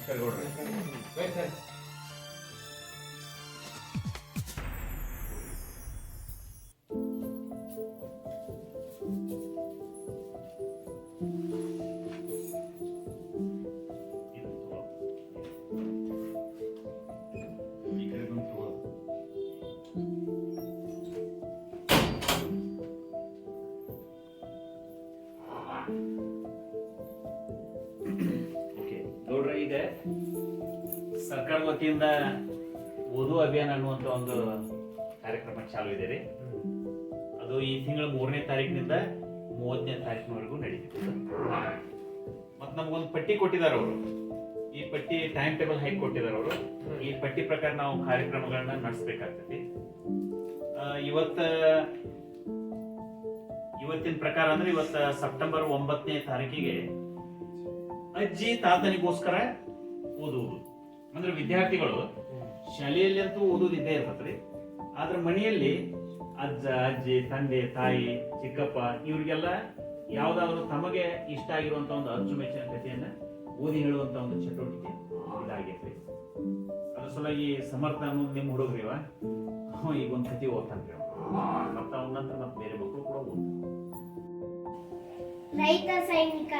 ಸರಿ ನೋಡ್ರಿ ಸರಿ ನೋಡ್ರಿ, ಈಗ ಸರ್ಕಾರ ವತಿಯಿಂದ ಓದುವ ಅಭಿಯಾನ ಅನ್ನುವಂತ ಒಂದು ಕಾರ್ಯಕ್ರಮ ಚಾಲೂ ಇದೆ ರೀ. ಅದು ಈ ತಿಂಗಳ 3ನೇ ತಾರೀಕಿನಿಂದ 30ನೇ ತಾರೀಕಿನವರೆಗೂ ನಡೀತಿತ್ತು. ಮತ್ ನಮ್ಗೊಂದು ಪಟ್ಟಿ ಕೊಟ್ಟಿದ್ದಾರೆ ಅವರು. ಈ ಪಟ್ಟಿ ಟೈಮ್ ಟೇಬಲ್ ಹಾಕಿ ಕೊಟ್ಟಿದ್ದಾರೆ ಅವರು. ಈ ಪಟ್ಟಿ ಪ್ರಕಾರ ನಾವು ಕಾರ್ಯಕ್ರಮಗಳನ್ನ ನಡೆಸಬೇಕಾಗ್ತೈತಿ. ಇವತ್ತಿನ ಪ್ರಕಾರ ಅಂದ್ರೆ ಇವತ್ತ ಸೆಪ್ಟೆಂಬರ್ 9ನೇ ತಾರೀಕಿಗೆ ಅಜ್ಜಿ ತಾತನಿಗೋಸ್ಕರ ಓದುವುದು ಅಂದ್ರೆ ವಿದ್ಯಾರ್ಥಿಗಳು ಶಾಲೆಯಲ್ಲಿ ಅಂತೂ ಓದುವುದಿದ್ದೇ ಇರ್ತದ್ರಿ. ಆದ್ರೆ ಮನೆಯಲ್ಲಿ ಅಜ್ಜ ಅಜ್ಜಿ ತಂದೆ ತಾಯಿ ಚಿಕ್ಕಪ್ಪ ಇವ್ರಿಗೆಲ್ಲ ಯಾವ್ದಾದ್ರು ತಮಗೆ ಇಷ್ಟ ಆಗಿರುವಂತ ಒಂದು ಅಚ್ಚುಮೆಚ್ಚಿನ ಕಥೆಯನ್ನ ಓದಿ ಹೇಳುವಂತ ಒಂದು ಚಟುವಟಿಕೆ ಇದಾಗೈತ್ರಿ. ಅದ್ರ ಸಲುವಾಗಿ ಸಮರ್ಥ ಅನ್ನೋದು ನಿಮ್ಮ ಹುಡುಗ್ರಿವ ಈಗ ಒಂದ್ ಕಥೆ ಓದ್ತಾನ್ರಿ. ಮತ್ತ ಅವನ ನಂತರ ಮತ್ತೆ ಬೇರೆ ಮಕ್ಕಳು ಕೂಡ ಓದ್ತಾರೆ. ರೈತ ಸೈನಿಕ.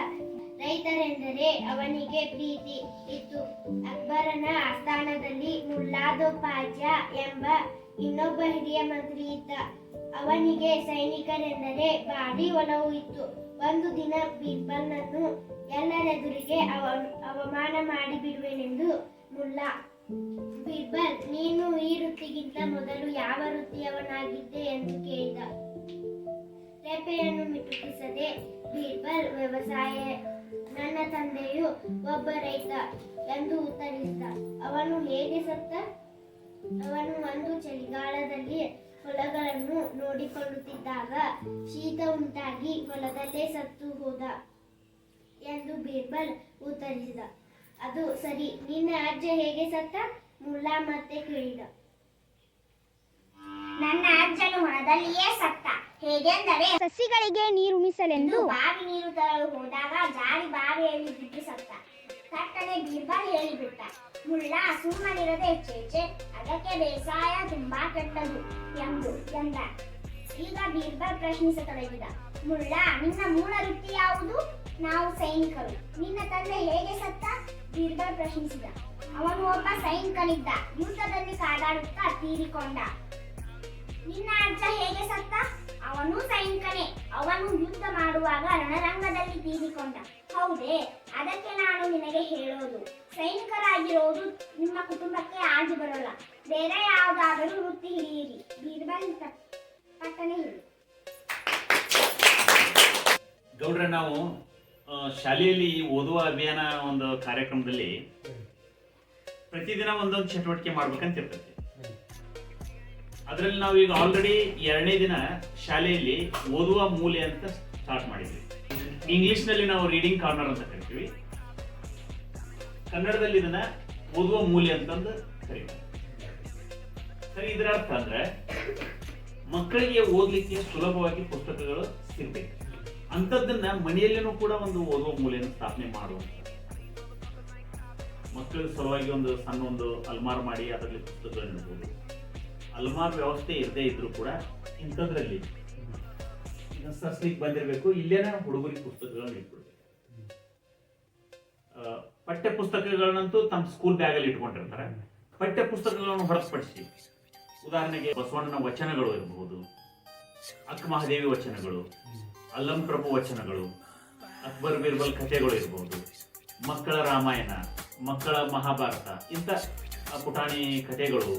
ರೈತರೆಂದರೆ ಅವನಿಗೆ ಪ್ರೀತಿ ಇತ್ತು. ಅಕ್ಬರನ ಆಸ್ಥಾನದಲ್ಲಿ ಮುಲ್ಲಾದೋಪಾಜ ಎಂಬ ಇನ್ನೊಬ್ಬ ಹಿರಿಯ ಮಂತ್ರಿ ಇದ್ದ. ಅವನಿಗೆ ಸೈನಿಕರೆಂದರೆ ಭಾರಿ ಒಲವು ಇತ್ತು. ಒಂದು ದಿನ ಬೀರ್ಬಲ್ನನ್ನು ಎಲ್ಲರೆದುರಿಗೆ ಅವಮಾನ ಮಾಡಿಬಿಡುವೆನೆಂದು ಮುಲ್ಲಾ. ಬೀರ್ಬಲ್, ನೀನು ಈ ವೃತ್ತಿಗಿಂತ ಮೊದಲು ಯಾವ ವೃತ್ತಿಯವನಾಗಿದ್ದೆ ಎಂದು ಕೇಳಿದ. ರೇಪೆಯನ್ನು ಮಿಟುಕಿಸದೆ ಬೀರ್ಬಲ್, ವ್ಯವಸಾಯ. ನನ್ನ ತಂದೆಯು ಒಬ್ಬ ರೈತ ಎಂದು ಉತ್ತರಿಸಿದ. ಅವನು ಹೇಗೆ ಸತ್ತ? ಅವನು ಒಂದು ಚಳಿಗಾಲದಲ್ಲಿ ಹೊಲಗಳನ್ನು ನೋಡಿಕೊಳ್ಳುತ್ತಿದ್ದಾಗ ಶೀತ ಉಂಟಾಗಿ ಹೊಲದಲ್ಲೇ ಸತ್ತು ಹೋದ ಎಂದು ಬೀರ್ಬಲ್ ಉತ್ತರಿಸಿದ. ಅದು ಸರಿ, ನಿನ್ನ ಅಜ್ಜ ಹೇಗೆ ಸತ್ತ? ಮುಲ್ಲಾ ಮತ್ತೆ ಕೇಳಿದ. ನನ್ನ ಅಜ್ಜನು ಹೊಲದಲ್ಲಿಯೇ ಸತ್ತ. ಹೇಗೆಂದರೆ ಸಸಿಗಳಿಗೆ ನೀರುಣಿಸಲೆಂದು ಬಾವಿ ನೀರು ತರಲು ಹೋದಾಗ ಜಾರಿ ಬಾವಿಯಲ್ಲಿ ಬಿದ್ದು ಸತ್ತ. ತಟ್ಟನೆ ಬೀರ್ಬಲ್ ಹೇಳಿಬಿಟ್ಟ. ಮುಲ್ಲಾ ಸುಮ್ಮನಿರದೆ ಚೇಚೆ, ಅದಕ್ಕೆ ಬೇಸಾಯ ತುಂಬಾ ಕೆಟ್ಟದು ಎಂದ. ಈಗ ಬೀರ್ಬಲ್ ಪ್ರಶ್ನಿಸತೊಡಗಿದ. ಮುಲ್ಲಾ, ನಿನ್ನ ಮೂಲ ವೃತ್ತಿ ಯಾವುದು? ನಾವು ಸೈನಿಕರು. ನಿನ್ನ ತಂದೆ ಹೇಗೆ ಸತ್ತ? ಬೀರ್ಬಲ್ ಪ್ರಶ್ನಿಸಿದ. ಅವನು ಒಬ್ಬ ಸೈನಿಕನಿದ್ದ. ಯುದ್ಧದಲ್ಲಿ ಕಾದಾಡುತ್ತಾ ತೀರಿಕೊಂಡ. ನಿನ್ನ ಅಜ್ಜ ಹೇಗೆ ಸತ್ತ? ಅವನು ಸೈನಿಕನೇ. ಅವನು ಯುದ್ಧ ಮಾಡುವಾಗ ರಣರಂಗದಲ್ಲಿ ತೀರಿಕೊಂಡ. ಹೌದೇ? ಅದಕ್ಕೆ ನಾನು ನಿನಗೆ ಹೇಳೋದು, ಸೈನಿಕರಾಗಿರೋದು ನಿಮ್ಮ ಕುಟುಂಬಕ್ಕೆ ಆಗಿ ಬರೋಲ್ಲ. ಬೇರೆ ಯಾವುದಾದರೂ ವೃತ್ತಿ ಹಿಡಿಯಿರಿ. ಬೀರ್ಬಲ್ ಪಟ್ಟನೆ ಹೇಳಿ. ಗೌಡ್ರೆ, ನಾವು ಶಾಲೆಯಲ್ಲಿ ಓದುವ ಅಭಿಯಾನ ಒಂದು ಕಾರ್ಯಕ್ರಮದಲ್ಲಿ ಪ್ರತಿದಿನ ಒಂದೊಂದು ಚಟುವಟಿಕೆ ಮಾಡ್ಬೇಕಂತ ಇರ್ತೈತಿ. ಅದರಲ್ಲಿ ನಾವು ಈಗ ಆಲ್ರೆಡಿ 2ನೇ ದಿನ ಶಾಲೆಯಲ್ಲಿ ಓದುವ ಮೂಲೆ ಅಂತ ಸ್ಟಾರ್ಟ್ ಮಾಡಿದ್ವಿ. ಇಂಗ್ಲಿಷ್ ನಲ್ಲಿ ನಾವು ರೀಡಿಂಗ್ ಕಾರ್ನರ್ ಅಂತ ಕರಿತೀವಿ. ಕನ್ನಡದಲ್ಲಿ ಇದನ್ನ ಓದುವ ಮೂಲೆ ಅಂತಂದು ಕರೀತೀವಿ. ಸರಿ, ಇದರ ಅರ್ಥ ಅಂದ್ರೆ ಮಕ್ಕಳಿಗೆ ಓದ್ಲಿಕ್ಕೆ ಸುಲಭವಾಗಿ ಪುಸ್ತಕಗಳು ಸಿಗ್ಬೇಕು. ಅಂತದನ್ನ ಮನೆಯಲ್ಲಿನೂ ಕೂಡ ಒಂದು ಓದುವ ಮೂಲೆಯನ್ನು ಸ್ಥಾಪನೆ ಮಾಡುವಂತ, ಮಕ್ಕಳ ಸಲುವಾಗಿ ಒಂದು ಸಣ್ಣ ಒಂದು ಅಲ್ಮಾರ್ ಮಾಡಿ ಅದರಲ್ಲಿ ಪುಸ್ತಕಗಳು ಇಡಬಹುದು. ಅಲ್ಮಾರ್ ವ್ಯವಸ್ಥೆ ಇರದೇ ಇದ್ರು ಕೂಡ ಇಂಥದ್ರಲ್ಲಿ ಸರ್ಸ್ಲಿಕ್ಕೆ ಬಂದಿರಬೇಕು. ಇಲ್ಲೇನ ಹುಡುಗರಿಗೆ ಪುಸ್ತಕಗಳನ್ನ ಇಟ್ಬಿಡ್ಬೇಕು. ಪಠ್ಯ ಪುಸ್ತಕಗಳನ್ನಂತೂ ತಮ್ಮ ಸ್ಕೂಲ್ ಬ್ಯಾಗ್ ಅಲ್ಲಿ ಇಟ್ಕೊಂಡಿರ್ತಾರೆ. ಪಠ್ಯ ಪುಸ್ತಕಗಳನ್ನು ಹೊರತುಪಡಿಸಿ ಉದಾಹರಣೆಗೆ ಬಸವಣ್ಣನ ವಚನಗಳು ಇರಬಹುದು, ಅಕ್ಕ ಮಹಾದೇವಿ ವಚನಗಳು, ಅಲ್ಲಂ ಪ್ರಭು ವಚನಗಳು, ಅಕ್ಬರ್ ಬೀರ್ಬಲ್ ಕಥೆಗಳು ಇರಬಹುದು, ಮಕ್ಕಳ ರಾಮಾಯಣ, ಮಕ್ಕಳ ಮಹಾಭಾರತ, ಇಂಥ ಪುಟಾಣಿ ಕಥೆಗಳು,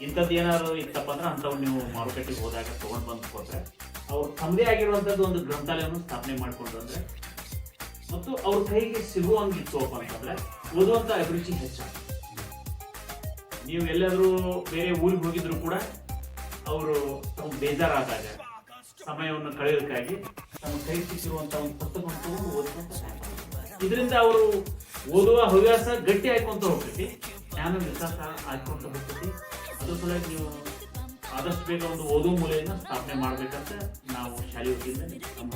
ಇಂಥದ್ದು ಏನಾದ್ರು ಇತ್ತಪ್ಪ ಅಂದ್ರೆ ಅಂಥವು ನೀವು ಮಾರುಕಟ್ಟೆಗೆ ಹೋದಾಗ ತಗೊಂಡು ಬಂದು ಕೊಟ್ರೆ ಅವ್ರು ತಮ್ಮದೇ ಆಗಿರುವಂಥದ್ದು ಒಂದು ಗ್ರಂಥಾಲಯವನ್ನು ಸ್ಥಾಪನೆ ಮಾಡಿಕೊಂಡು ಅಂದ್ರೆ ಮತ್ತು ಅವ್ರ ಕೈಗೆ ಸಿಗುವಂಗಿತ್ತಪ್ಪ ಅಂತಂದ್ರೆ ಓದುವಂತ ಅಭಿರುಚಿ ಹೆಚ್ಚಾಗುತ್ತೆ. ನೀವು ಎಲ್ಲಾದ್ರೂ ಬೇರೆ ಊರಿಗೆ ಹೋಗಿದ್ರು ಕೂಡ ಅವರು ತಮ್ಮ ಬೇಜಾರಾದಾಗ ಸಮಯವನ್ನು ಕಳೆಯೋದಕ್ಕಾಗಿ ತಮ್ಮ ಕೈ ಸಿಕ್ಕಿರುವಂತಹ ಒಂದು ಪುಸ್ತಕವನ್ನು ತಗೊಂಡು ಓದುವಂತ ಇದರಿಂದ ಅವರು ಓದುವ ಹವ್ಯಾಸ ಗಟ್ಟಿ ಆಯ್ಕೊಂತ ಹೋಗ್ತೈತಿ, ಜ್ಞಾನ ವಿಕಾಸ ಆಯ್ಕೊಂತ ಹೋಗ್ತೈತಿ. ಅದ್ರ ಸಲುವಾಗಿ ನೀವು ಆದಷ್ಟು ಬೇಗ ಒಂದು ಓದುವ ಮೂಲೆಯನ್ನು ಸ್ಥಾಪನೆ ಮಾಡ್ಬೇಕಂತ ನಾವು ಶಾಲೆ ವತಿಯಿಂದ ನಮ್ಮ